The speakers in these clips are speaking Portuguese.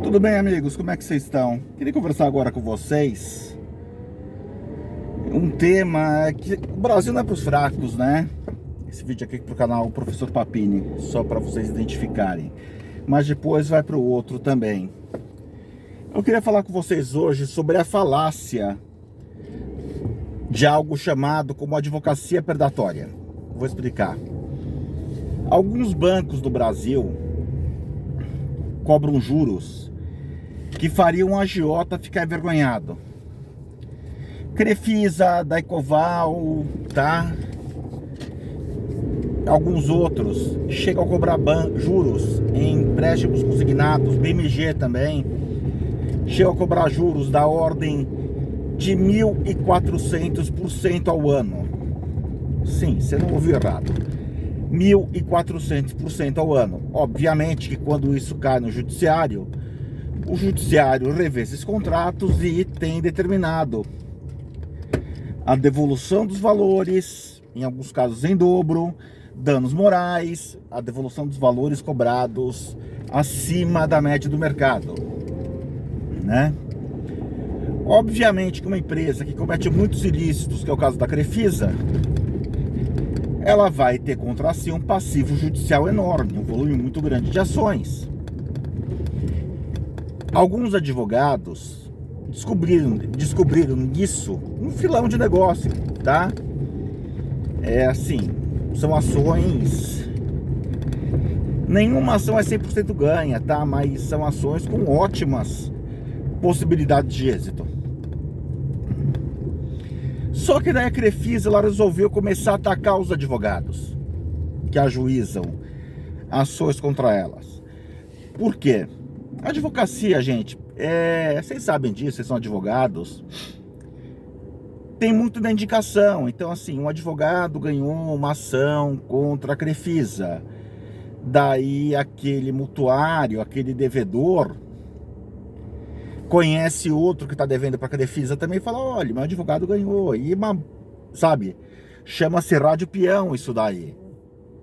Tudo bem, amigos? Como é que vocês estão? Queria conversar agora com vocês um tema que o Brasil não é para os fracos, né? Esse vídeo aqui é pro canal Professor Papini, só para vocês identificarem. Mas depois vai para o outro também. Eu queria falar com vocês hoje sobre a falácia de algo chamado como advocacia predatória. Vou explicar. Alguns bancos do Brasil cobram juros que fariam um agiota ficar envergonhado. Crefisa, Daicoval, tá? Alguns outros chegam a cobrar juros em empréstimos consignados, BMG também, chegam a cobrar juros da ordem de 1.400% ao ano. Sim, você não ouviu errado. 1.400% ao ano. Obviamente que quando isso cai no judiciário, o judiciário revê esses contratos e tem determinado a devolução dos valores, em alguns casos em dobro, danos morais, a devolução dos valores cobrados acima da média do mercado, né? Obviamente que uma empresa que comete muitos ilícitos, que é o caso da Crefisa, ela vai ter contra si um passivo judicial enorme, um volume muito grande de ações. Alguns advogados descobriram nisso um filão de negócio, tá? É assim, são ações... Nenhuma ação é 100% ganha, tá? Mas são ações com ótimas possibilidades de êxito. Só que daí a Crefisa, ela resolveu começar a atacar os advogados que ajuizam ações contra elas. Por quê? A advocacia, gente, vocês sabem disso, vocês são advogados, tem muito da indicação. Então, assim, um advogado ganhou uma ação contra a Crefisa, daí aquele mutuário, aquele devedor, conhece outro que está devendo para a Crefisa também e fala: olha, meu advogado ganhou. E sabe, chama-se rádio peão isso daí.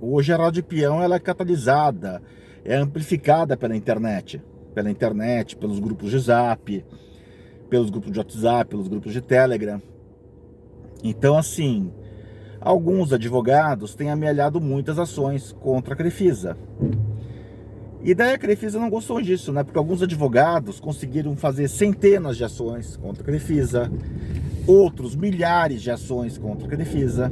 Hoje a rádio peão, ela é catalisada, é amplificada pela internet, pelos grupos de Zap, pelos grupos de WhatsApp, pelos grupos de Telegram. Então, assim, alguns advogados têm amealhado muitas ações contra a Crefisa. E daí a Crefisa não gostou disso, né? Porque alguns advogados conseguiram fazer centenas de ações contra a Crefisa, outros milhares de ações contra a Crefisa,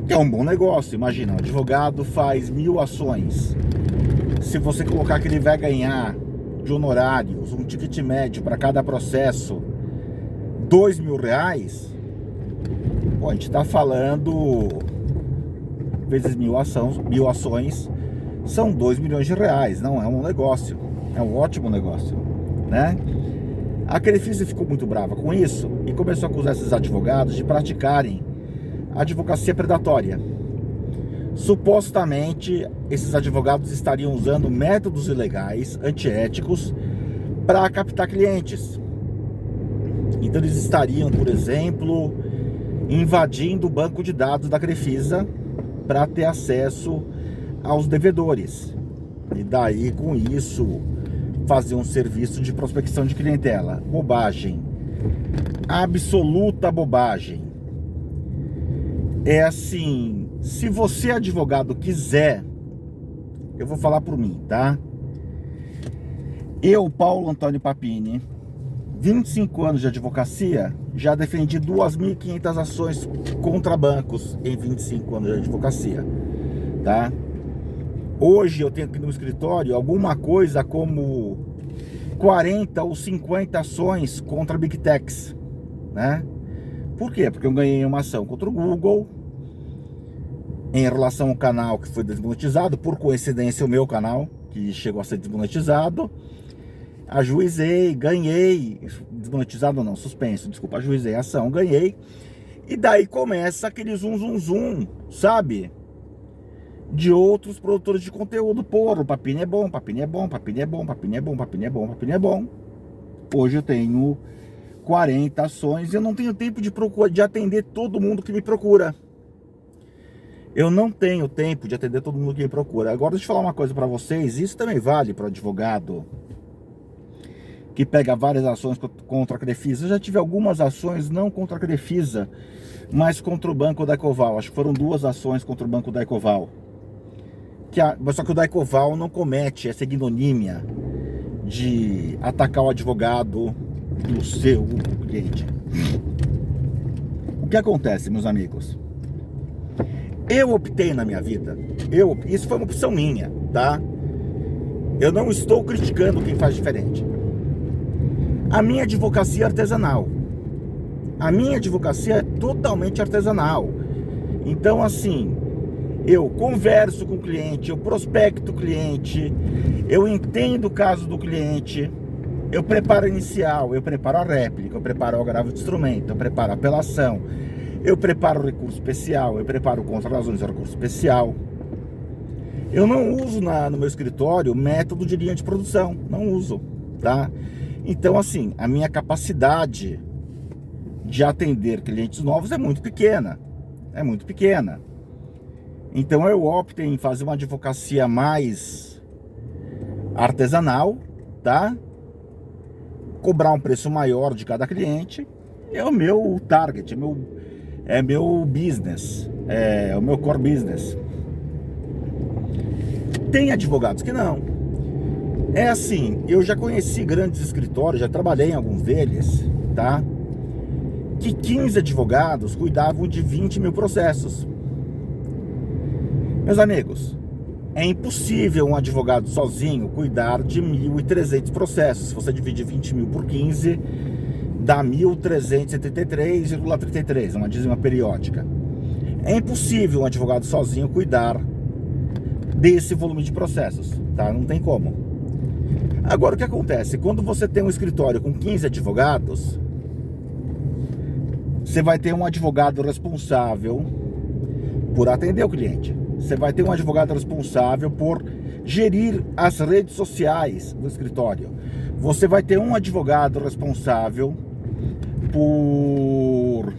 que é um bom negócio. Imagina, um advogado faz 1.000 ações. Se você colocar que ele vai ganhar de honorários, um ticket médio para cada processo, R$2.000, pô, a gente está falando vezes 1.000 ações, são R$2 milhões. Não é um negócio, é um ótimo negócio, né? A Crefisa ficou muito brava com isso e começou a acusar esses advogados de praticarem advocacia predatória. Supostamente, esses advogados estariam usando métodos ilegais, antiéticos, para captar clientes. Então eles estariam, por exemplo, invadindo o banco de dados da Crefisa para ter acesso aos devedores. E daí, com isso, fazer um serviço de prospecção de clientela. Bobagem. Absoluta bobagem. É assim, se você, advogado, quiser, eu vou falar por mim, tá? Eu, Paulo Antônio Papini, 25 anos de advocacia, já defendi 2.500 ações contra bancos em 25 anos de advocacia, tá? Hoje eu tenho aqui no escritório alguma coisa como 40 ou 50 ações contra Big Techs, né? Por quê? Porque eu ganhei uma ação contra o Google em relação ao canal que foi desmonetizado, por coincidência o meu canal, que chegou a ser desmonetizado. Ajuizei, ganhei, desmonetizado não, suspenso, desculpa, ajuizei a ação, ganhei. E daí começa aquele zum, sabe? De outros produtores de conteúdo. Pô, o Papini é bom, Papini é bom, Papini é bom, Papini é bom, Papini é bom, Papini é bom. Hoje eu tenho 40 ações e eu não tenho tempo de atender todo mundo que me procura. Eu não tenho tempo de atender todo mundo que me procura. Agora, deixa eu falar uma coisa para vocês. Isso também vale para o advogado que pega várias ações contra a Crefisa. Eu já tive algumas ações, não contra a Crefisa, mas contra o Banco da Ecoval. Acho que foram 2 ações contra o Banco da Ecoval. Só que o da Ecoval não comete essa ignomínia de atacar o advogado do seu cliente. O que acontece, meus amigos? Eu optei na minha vida, isso foi uma opção minha, tá? Eu não estou criticando quem faz diferente. A minha advocacia é artesanal. A minha advocacia é totalmente artesanal. Então, assim, eu converso com o cliente, eu prospecto o cliente, eu entendo o caso do cliente, eu preparo a inicial, eu preparo a réplica, eu preparo o agravo de instrumento, eu preparo a apelação, eu preparo o recurso especial, eu preparo o contra-razões do recurso especial. Eu não uso no meu escritório método de linha de produção, não uso, tá? Então, assim, a minha capacidade de atender clientes novos é muito pequena, Então eu optei em fazer uma advocacia mais artesanal, tá? Cobrar um preço maior de cada cliente, é o meu target, é meu business, é o meu core business. Tem advogados que não. É assim, eu já conheci grandes escritórios, já trabalhei em alguns deles, tá? Que 15 advogados cuidavam de 20 mil processos. Meus amigos, é impossível um advogado sozinho cuidar de 1.300 processos. Se você dividir 20 mil por 15, dá 1.373,33, uma dízima periódica. É impossível um advogado sozinho cuidar desse volume de processos, tá? Não tem como. Agora, o que acontece? Quando você tem um escritório com 15 advogados, você vai ter um advogado responsável por atender o cliente. Você vai ter um advogado responsável por gerir as redes sociais do escritório. Você vai ter um advogado responsável por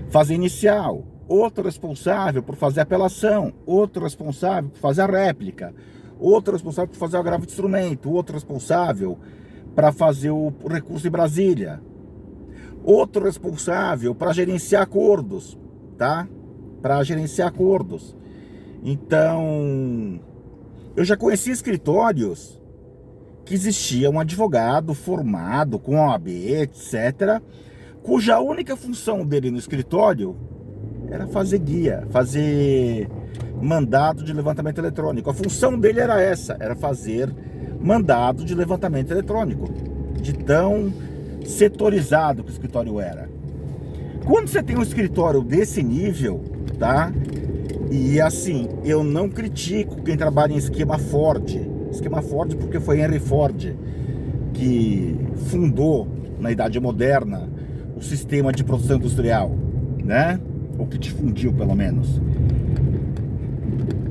fazer inicial, outro responsável por fazer apelação, outro responsável por fazer a réplica, outro responsável por fazer o agravo de instrumento, outro responsável para fazer o recurso em Brasília, outro responsável para gerenciar acordos, tá? Para gerenciar acordos. Então, eu já conheci escritórios que existia um advogado formado com OAB, etc., cuja única função dele no escritório era fazer guia, fazer mandado de levantamento eletrônico. A função dele era essa, era fazer mandado de levantamento eletrônico, de tão setorizado que o escritório era. Quando você tem um escritório desse nível, tá? E assim, eu não critico quem trabalha em esquema Ford porque foi Henry Ford que fundou na Idade Moderna o sistema de produção industrial, né? Ou que difundiu, pelo menos.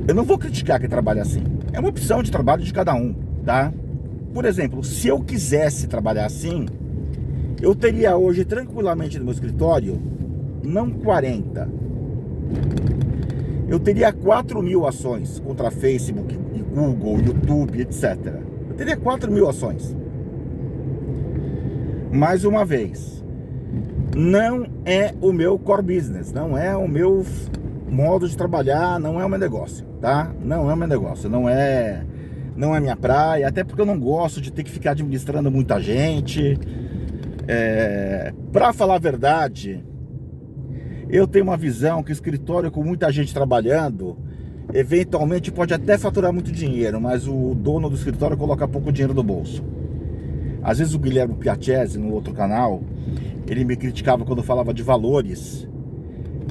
Eu não vou criticar quem trabalha assim. É uma opção de trabalho de cada um, tá? Por exemplo, se eu quisesse trabalhar assim, eu teria hoje tranquilamente no meu escritório, não 40, eu teria 4.000 ações contra Facebook, Google, YouTube, etc. Eu teria 4.000 ações. Mais uma vez, não é o meu core business, não é o meu modo de trabalhar, não é o meu negócio, tá? Não é o meu negócio, não é minha praia, até porque eu não gosto de ter que ficar administrando muita gente. Pra falar a verdade, eu tenho uma visão que o escritório com muita gente trabalhando, eventualmente pode até faturar muito dinheiro, mas o dono do escritório coloca pouco dinheiro no bolso. Às vezes o Guilherme Piacese, no outro canal, ele me criticava quando eu falava de valores.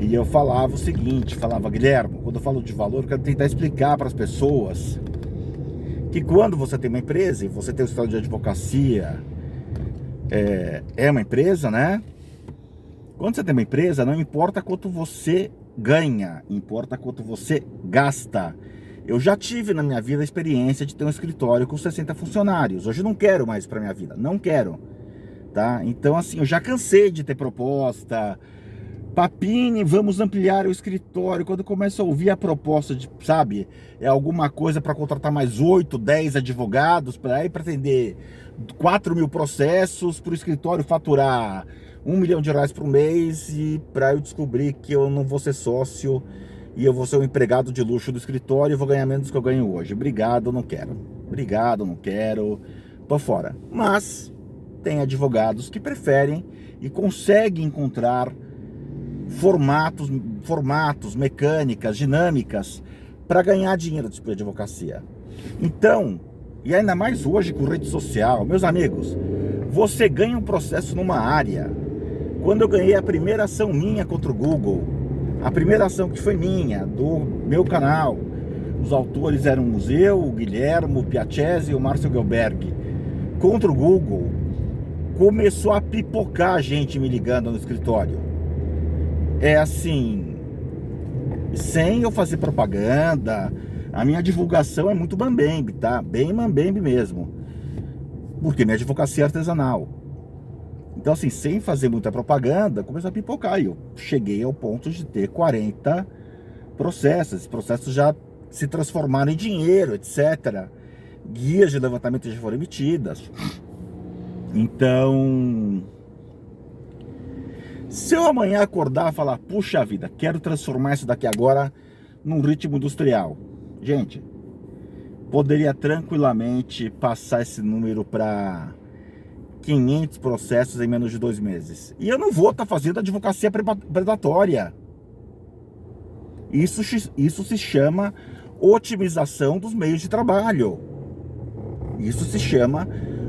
E eu falava o seguinte, Guilherme, quando eu falo de valor, eu quero tentar explicar para as pessoas que quando você tem uma empresa e você tem um escritório de advocacia, é uma empresa, né? Quando você tem uma empresa, não importa quanto você ganha, importa quanto você gasta. Eu já tive na minha vida a experiência de ter um escritório com 60 funcionários. Hoje eu não quero mais para minha vida, não quero, tá? Então assim, eu já cansei de ter proposta Papini, vamos ampliar o escritório. Quando começa a ouvir a proposta de, sabe, é alguma coisa para contratar mais 8, 10 advogados para ir atender 4 mil processos para o escritório faturar R$1 milhão por mês, e para eu descobrir que eu não vou ser sócio e eu vou ser um empregado de luxo do escritório e vou ganhar menos do que eu ganho hoje. Obrigado, não quero. Obrigado, não quero. Tô fora. Mas tem advogados que preferem e conseguem encontrar formatos, mecânicas, dinâmicas para ganhar dinheiro de advocacia. Então, e ainda mais hoje com rede social, meus amigos, você ganha um processo numa área. Quando eu ganhei a primeira ação minha contra o Google, a primeira ação que foi minha, do meu canal, os autores eram o Museu, o Guilhermo, o Piacese e o Márcio Gelberg, contra o Google, começou a pipocar gente me ligando no escritório. É assim, sem eu fazer propaganda, a minha divulgação é muito mambembe, tá? Bem mambembe mesmo. Porque minha advocacia é artesanal. Então assim, sem fazer muita propaganda, começou a pipocar. E eu cheguei ao ponto de ter 40 processos. Esses processos já se transformaram em dinheiro, etc. Guias de levantamento já foram emitidas. Então, se eu amanhã acordar e falar, puxa vida, quero transformar isso daqui agora num ritmo industrial, gente, poderia tranquilamente passar esse número para 500 processos em menos de 2 meses. E eu não vou estar fazendo advocacia predatória. Isso se chama otimização dos meios de trabalho. Isso se chama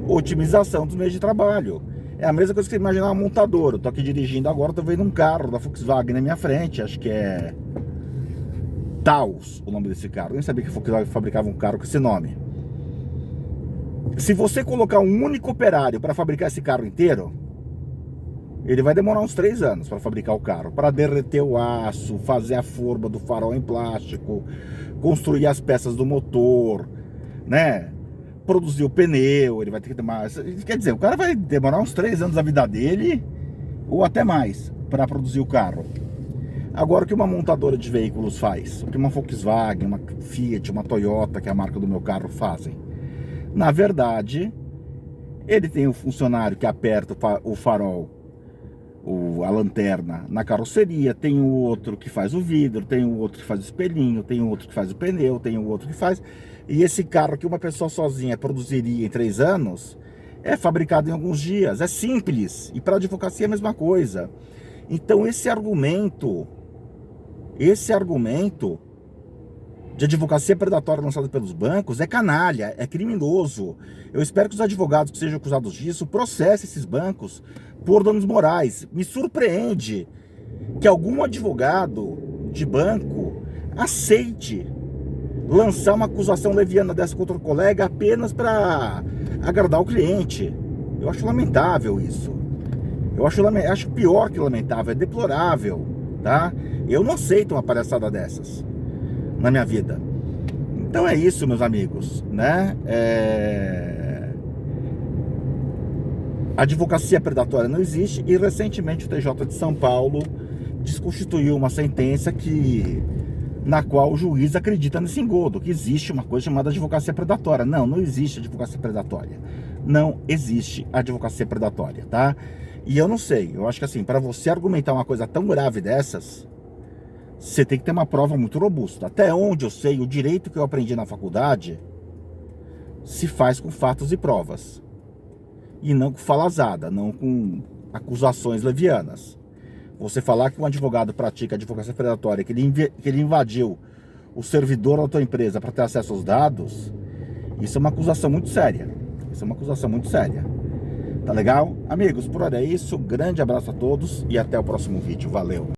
otimização dos meios de trabalho. É a mesma coisa que você imaginar uma montadora. Eu tô aqui dirigindo agora, tô vendo um carro da Volkswagen na minha frente, acho que é Taos o nome desse carro. Eu nem sabia que a Volkswagen fabricava um carro com esse nome. Se você colocar um único operário para fabricar esse carro inteiro, ele vai demorar uns 3 anos para fabricar o carro, para derreter o aço, fazer a forma do farol em plástico, construir as peças do motor, né? Produzir o pneu, ele vai ter que demorar. Quer dizer, o cara vai demorar uns 3 anos da vida dele, ou até mais, para produzir o carro. Agora, o que uma montadora de veículos faz? O que uma Volkswagen, uma Fiat, uma Toyota, que é a marca do meu carro, fazem? Na verdade, ele tem um funcionário que aperta o farol, a lanterna na carroceria, tem o outro que faz o vidro, tem o outro que faz o espelhinho, tem o outro que faz o pneu, tem o outro que faz... E esse carro que uma pessoa sozinha produziria em 3 anos, é fabricado em alguns dias. É simples. E para a advocacia é a mesma coisa. Então esse argumento de advocacia predatória lançada pelos bancos é canalha, é criminoso. Eu espero que os advogados que sejam acusados disso processem esses bancos por danos morais. Me surpreende que algum advogado de banco aceite lançar uma acusação leviana dessa contra o colega apenas para agradar o cliente. Eu acho lamentável isso. Eu acho pior que lamentável, é deplorável, tá? Eu não aceito uma palhaçada dessas na minha vida. Então é isso, meus amigos, né? A advocacia predatória não existe, e recentemente o TJ de São Paulo desconstituiu uma sentença na qual o juiz acredita nesse engodo, que existe uma coisa chamada advocacia predatória. Não, não existe advocacia predatória. Não existe advocacia predatória, tá? E eu não sei, eu acho que assim, para você argumentar uma coisa tão grave dessas, você tem que ter uma prova muito robusta. Até onde eu sei, o direito que eu aprendi na faculdade se faz com fatos e provas. E não com falazada, não com acusações levianas. Você falar que um advogado pratica advocacia predatória, que ele invadiu o servidor da tua empresa para ter acesso aos dados, isso é uma acusação muito séria. Isso é uma acusação muito séria. Tá legal? Amigos, por hora é isso. Grande abraço a todos e até o próximo vídeo. Valeu!